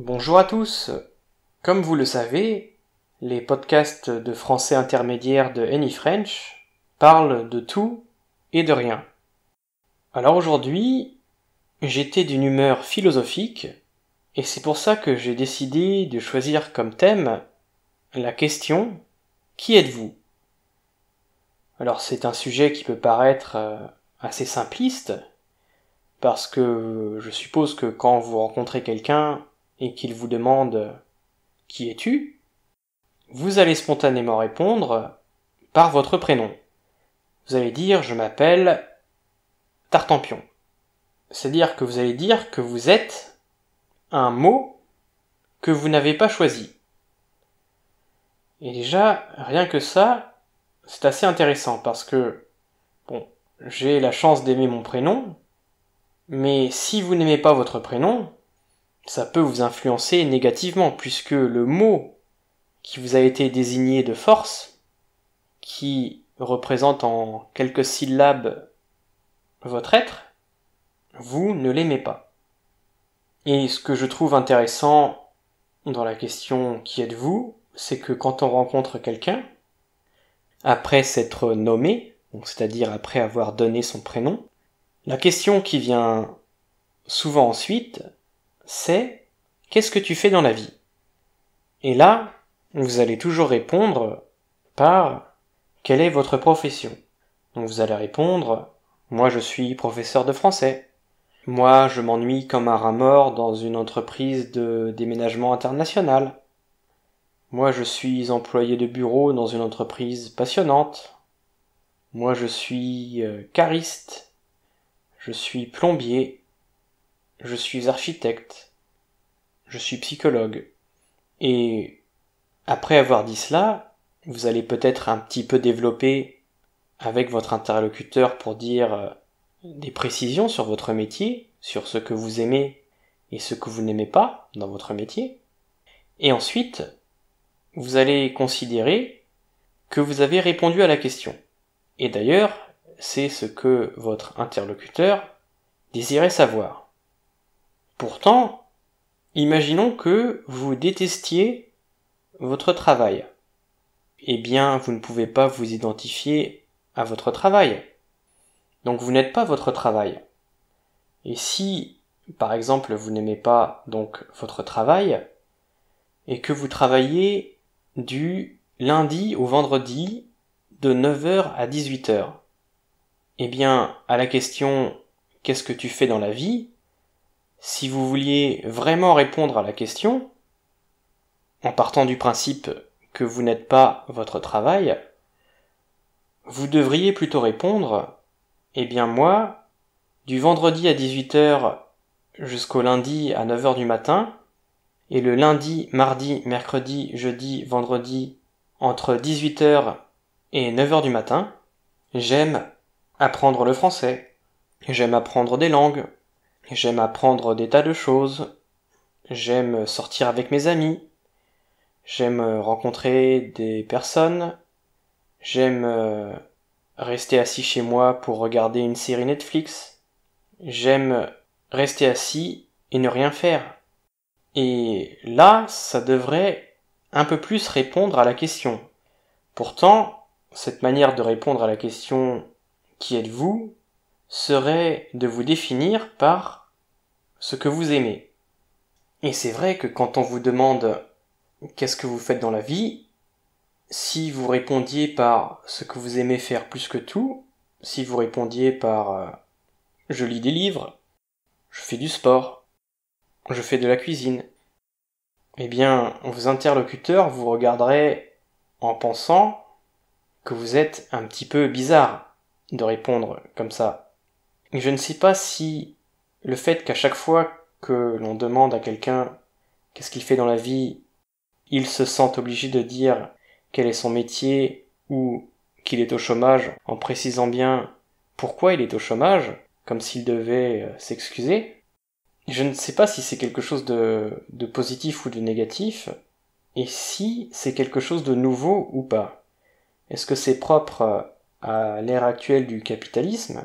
Bonjour à tous. Comme vous le savez, les podcasts de français intermédiaire de AnyFrench parlent de tout et de rien. Alors aujourd'hui, j'étais d'une humeur philosophique et c'est pour ça que j'ai décidé de choisir comme thème la question « Qui êtes-vous » Alors c'est un sujet qui peut paraître assez simpliste parce que je suppose que quand vous rencontrez quelqu'un et qu'il vous demande « Qui es-tu ?», vous allez spontanément répondre par votre prénom. Vous allez dire « je m'appelle Tartampion ». C'est-à-dire que vous allez dire que vous êtes un mot que vous n'avez pas choisi. Et déjà, rien que ça, c'est assez intéressant parce que, j'ai la chance d'aimer mon prénom, mais si vous n'aimez pas votre prénom, ça peut vous influencer négativement puisque le mot qui vous a été désigné de force, qui représente en quelques syllabes votre être, vous ne l'aimez pas. Et ce que je trouve intéressant dans la question « Qui êtes-vous ?», c'est que quand on rencontre quelqu'un, après s'être nommé, c'est-à-dire après avoir donné son prénom, la question qui vient souvent ensuite, c'est « Qu'est-ce que tu fais dans la vie ?» Et là, vous allez toujours répondre par « Quelle est votre profession ?» Donc vous allez répondre « Moi je suis professeur de français. Moi je m'ennuie comme un rat mort dans une entreprise de déménagement international. Moi je suis employé de bureau dans une entreprise passionnante. Moi je suis cariste. Je suis plombier. Je suis architecte. Je suis psychologue. » Et après avoir dit cela, vous allez peut-être un petit peu développer avec votre interlocuteur pour dire des précisions sur votre métier, sur ce que vous aimez et ce que vous n'aimez pas dans votre métier. Et ensuite, vous allez considérer que vous avez répondu à la question. Et d'ailleurs, c'est ce que votre interlocuteur désirait savoir. Pourtant, imaginons que vous détestiez votre travail. Eh bien, vous ne pouvez pas vous identifier à votre travail. Donc vous n'êtes pas votre travail. Et si, par exemple, vous n'aimez pas donc votre travail, et que vous travaillez du lundi au vendredi de 9h à 18h, eh bien, à la question « Qu'est-ce que tu fais dans la vie ?», si vous vouliez vraiment répondre à la question, en partant du principe que vous n'êtes pas votre travail, vous devriez plutôt répondre « Eh bien moi, du vendredi à 18h jusqu'au lundi à 9h du matin, et le lundi, mardi, mercredi, jeudi, vendredi, entre 18h et 9h du matin, j'aime apprendre le français, j'aime apprendre des langues, j'aime apprendre des tas de choses, j'aime sortir avec mes amis, j'aime rencontrer des personnes, j'aime rester assis chez moi pour regarder une série Netflix, j'aime rester assis et ne rien faire. » Et là, ça devrait un peu plus répondre à la question. Pourtant, cette manière de répondre à la question « Qui êtes-vous ?», serait de vous définir par ce que vous aimez. Et c'est vrai que quand on vous demande « Qu'est-ce que vous faites dans la vie ?», si vous répondiez par ce que vous aimez faire plus que tout, si vous répondiez par je lis des livres, je fais du sport, je fais de la cuisine », eh bien, vos interlocuteurs vous regarderaient en pensant que vous êtes un petit peu bizarre de répondre comme ça. Je ne sais pas si le fait qu'à chaque fois que l'on demande à quelqu'un qu'est-ce qu'il fait dans la vie, il se sent obligé de dire quel est son métier ou qu'il est au chômage en précisant bien pourquoi il est au chômage, comme s'il devait s'excuser. Je ne sais pas si c'est quelque chose de positif ou de négatif, et si c'est quelque chose de nouveau ou pas. Est-ce que c'est propre à l'ère actuelle du capitalisme,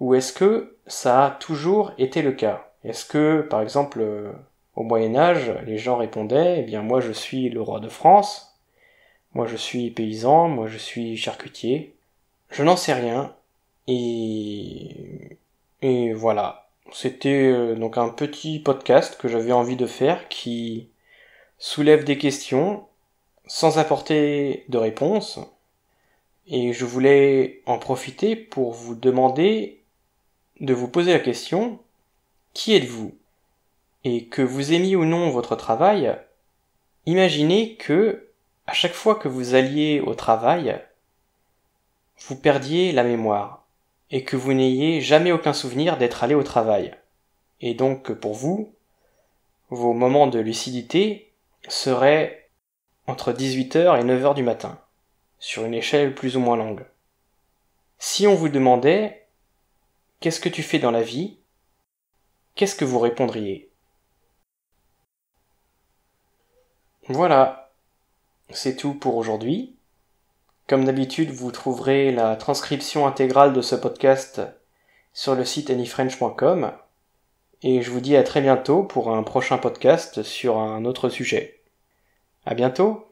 ou est-ce que ça a toujours été le cas ? Est-ce que, par exemple, Au Moyen-Âge, les gens répondaient, eh bien moi je suis le roi de France, moi je suis paysan, moi je suis charcutier, je n'en sais rien, et voilà. C'était donc un petit podcast que j'avais envie de faire qui soulève des questions sans apporter de réponse, et je voulais en profiter pour vous demander de vous poser la question, qui êtes-vous? Et que vous aimiez ou non votre travail, imaginez que, à chaque fois que vous alliez au travail, vous perdiez la mémoire, et que vous n'ayez jamais aucun souvenir d'être allé au travail. Et donc que pour vous, vos moments de lucidité seraient entre 18h et 9h du matin, sur une échelle plus ou moins longue. Si on vous demandait « Qu'est-ce que tu fais dans la vie ?», qu'est-ce que vous répondriez ? Voilà, c'est tout pour aujourd'hui. Comme d'habitude, vous trouverez la transcription intégrale de ce podcast sur le site anyfrench.com et je vous dis à très bientôt pour un prochain podcast sur un autre sujet. À bientôt!